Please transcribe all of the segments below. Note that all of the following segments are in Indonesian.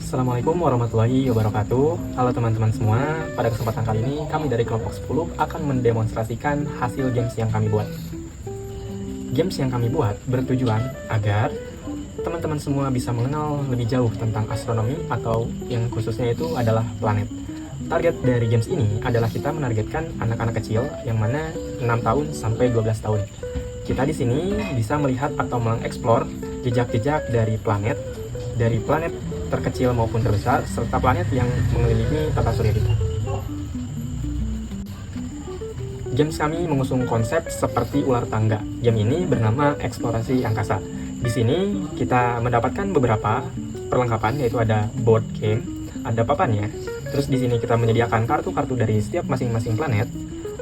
Assalamualaikum warahmatullahi wabarakatuh. Halo teman-teman semua, pada kesempatan kali ini kami dari kelompok 10 akan mendemonstrasikan hasil games yang kami buat. Games yang kami buat bertujuan agar teman-teman semua bisa mengenal lebih jauh tentang astronomi atau yang khususnya itu adalah planet. Target dari games ini adalah kita menargetkan anak-anak kecil yang mana 6 tahun sampai 12 tahun. Kita di sini bisa melihat atau mengeksplor jejak-jejak dari planet terkecil maupun terbesar, serta planet yang mengelilingi tata surya kita. Games kami mengusung konsep seperti ular tangga. Game ini bernama Eksplorasi Angkasa. Di sini kita mendapatkan beberapa perlengkapan, yaitu ada board game, ada papannya. Terus di sini kita menyediakan kartu-kartu dari setiap masing-masing planet.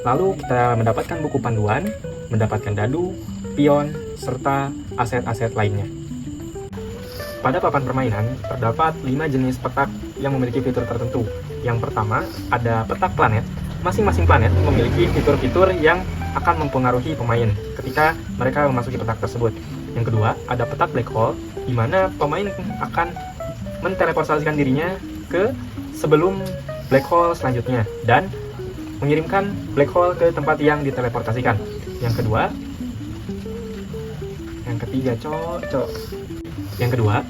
Lalu kita mendapatkan buku panduan, mendapatkan dadu, pion, serta aset-aset lainnya. Pada papan permainan, terdapat 5 jenis petak yang memiliki fitur tertentu. Yang pertama, ada petak planet. Masing-masing planet memiliki fitur-fitur yang akan mempengaruhi pemain ketika mereka memasuki petak tersebut. Yang kedua, ada petak black hole, di mana pemain akan menteleportasikan dirinya ke sebelum black hole selanjutnya, dan mengirimkan black hole ke tempat yang diteleportasikan. Yang kedua,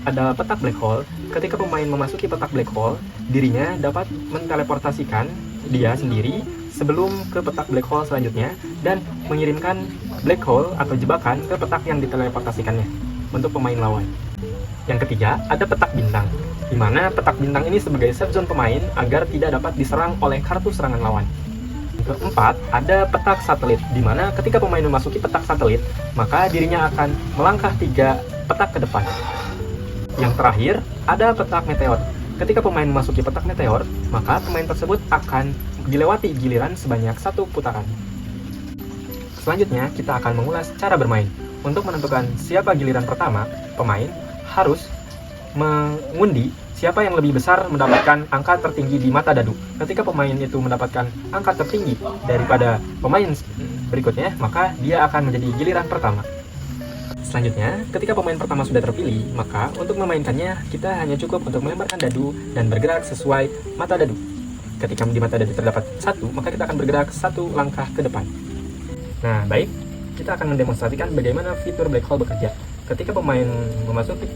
ada petak black hole. Ketika pemain memasuki petak black hole, dirinya dapat menteleportasikan dia sendiri sebelum ke petak black hole selanjutnya dan mengirimkan black hole atau jebakan ke petak yang diteleportasikannya untuk pemain lawan. Yang ketiga, ada petak bintang, di mana petak bintang ini sebagai safe zone pemain agar tidak dapat diserang oleh kartu serangan lawan. Yang keempat, ada petak satelit, di mana ketika pemain memasuki petak satelit, maka dirinya akan melangkah 3 petak ke depan. Yang terakhir, ada petak meteor. Ketika pemain memasuki petak meteor, maka pemain tersebut akan dilewati giliran sebanyak 1 putaran. Selanjutnya, kita akan mengulas cara bermain. Untuk menentukan siapa giliran pertama, pemain harus mengundi siapa yang lebih besar mendapatkan angka tertinggi di mata dadu. Ketika pemain itu mendapatkan angka tertinggi daripada pemain berikutnya, maka dia akan menjadi giliran pertama. Selanjutnya, ketika pemain pertama sudah terpilih, maka untuk memainkannya, kita hanya cukup untuk melemparkan dadu dan bergerak sesuai mata dadu. Ketika di mata dadu terdapat 1, maka kita akan bergerak 1 langkah ke depan. Nah, baik, kita akan mendemonstrasikan bagaimana fitur black hole bekerja. Ketika pemain memasuki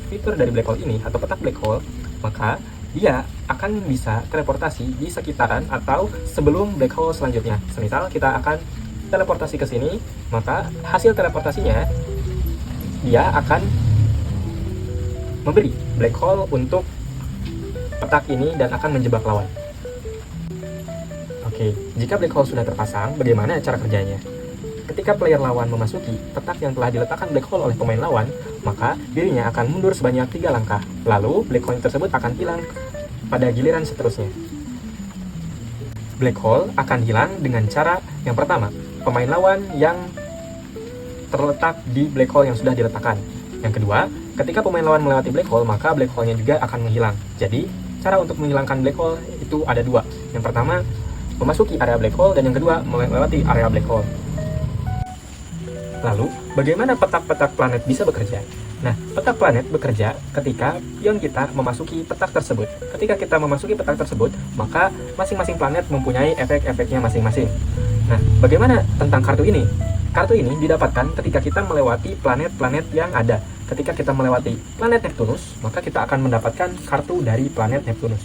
fitur dari black hole ini, atau petak black hole, maka dia akan bisa teleportasi di sekitaran atau sebelum black hole selanjutnya. Semisal kita akan teleportasi ke sini, maka hasil teleportasinya dia akan memberi black hole untuk petak ini dan akan menjebak lawan. Oke, jika black hole sudah terpasang, bagaimana cara kerjanya? Ketika player lawan memasuki petak yang telah diletakkan black hole oleh pemain lawan, maka dirinya akan mundur sebanyak 3 langkah. Lalu, black hole tersebut akan hilang pada giliran seterusnya. Black hole akan hilang dengan cara yang pertama, pemain lawan yang terletak di black hole yang sudah diletakkan. Yang kedua, ketika pemain lawan melewati black hole, maka black hole-nya juga akan menghilang. Jadi, cara untuk menghilangkan black hole itu ada 2. Yang pertama, memasuki area black hole, dan yang kedua, melewati area black hole. Lalu, bagaimana petak-petak planet bisa bekerja? Nah, petak planet bekerja ketika pion kita memasuki petak tersebut. Ketika kita memasuki petak tersebut, maka masing-masing planet mempunyai efek-efeknya masing-masing. Nah, bagaimana tentang kartu ini? Kartu ini didapatkan ketika kita melewati planet-planet yang ada. Ketika kita melewati planet Neptunus, maka kita akan mendapatkan kartu dari planet Neptunus.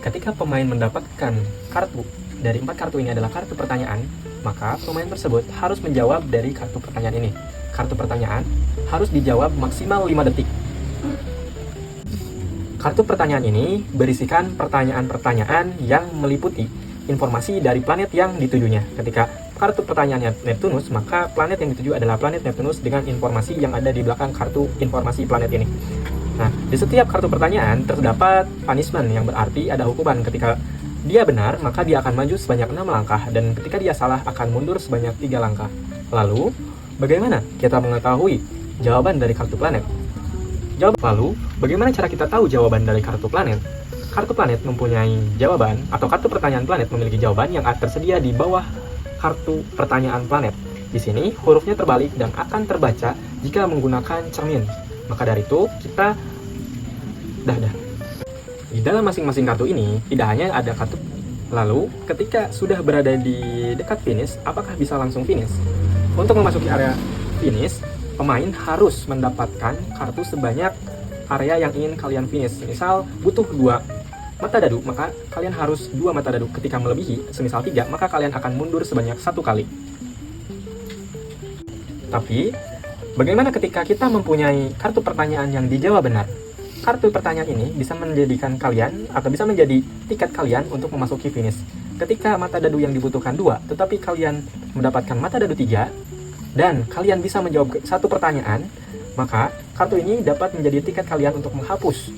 Ketika pemain mendapatkan kartu dari 4 kartu ini adalah kartu pertanyaan, maka pemain tersebut harus menjawab dari kartu pertanyaan ini. Kartu pertanyaan harus dijawab maksimal 5 detik. Kartu pertanyaan ini berisikan pertanyaan-pertanyaan yang meliputi informasi dari planet yang ditujunya. Ketika kartu pertanyaannya Neptunus, maka planet yang dituju adalah planet Neptunus dengan informasi yang ada di belakang kartu informasi planet ini. Nah, di setiap kartu pertanyaan terdapat punishment, yang berarti ada hukuman. Ketika dia benar, maka dia akan maju sebanyak 6 langkah, dan ketika dia salah akan mundur sebanyak 3 langkah. Lalu, bagaimana kita mengetahui jawaban dari kartu planet? Lalu, bagaimana cara kita tahu jawaban dari kartu planet? Kartu planet mempunyai jawaban, atau kartu pertanyaan planet memiliki jawaban yang tersedia di bawah kartu pertanyaan planet. Di sini hurufnya terbalik dan akan terbaca jika menggunakan cermin. Maka dari itu kita Dah. Di dalam masing-masing kartu ini, tidak hanya ada kartu. Lalu, ketika sudah berada di dekat finish, apakah bisa langsung finish? Untuk memasuki area finish, pemain harus mendapatkan kartu sebanyak area yang ingin kalian finish. Misal, butuh 2 mata dadu, maka kalian harus 2 mata dadu. Ketika melebihi, semisal 3, maka kalian akan mundur sebanyak 1 kali. Tapi, bagaimana ketika kita mempunyai kartu pertanyaan yang dijawab benar? Kartu pertanyaan ini bisa menjadikan kalian, atau bisa menjadi tiket kalian untuk memasuki finish. Ketika mata dadu yang dibutuhkan 2, tetapi kalian mendapatkan mata dadu 3, dan kalian bisa menjawab 1 pertanyaan, maka kartu ini dapat menjadi tiket kalian untuk menghapus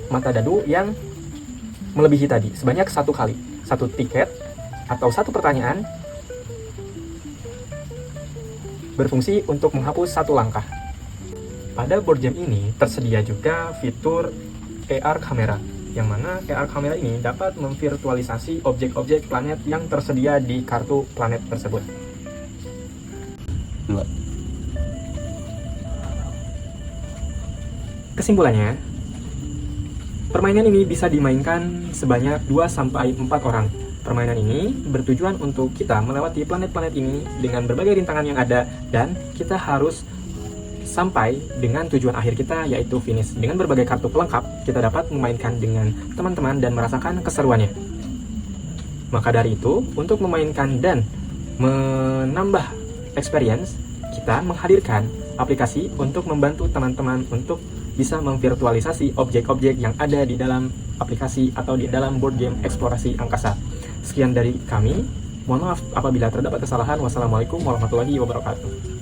mata dadu yang melebihi tadi, sebanyak 1 kali. 1 tiket atau 1 pertanyaan berfungsi untuk menghapus 1 langkah. Pada board game ini tersedia juga fitur AR Camera, yang mana AR Camera ini dapat memvirtualisasi objek-objek planet yang tersedia di kartu planet tersebut. Kesimpulannya, permainan ini bisa dimainkan sebanyak 2-4 orang. Permainan ini bertujuan untuk kita melewati planet-planet ini dengan berbagai rintangan yang ada, dan kita harus sampai dengan tujuan akhir kita, yaitu finish. Dengan berbagai kartu pelengkap, kita dapat memainkan dengan teman-teman dan merasakan keseruannya. Maka dari itu, untuk memainkan dan menambah experience, kita menghadirkan aplikasi untuk membantu teman-teman untuk bisa memvirtualisasi objek-objek yang ada di dalam aplikasi atau di dalam board game eksplorasi angkasa. Sekian dari kami. Mohon maaf apabila terdapat kesalahan. Wassalamualaikum warahmatullahi wabarakatuh.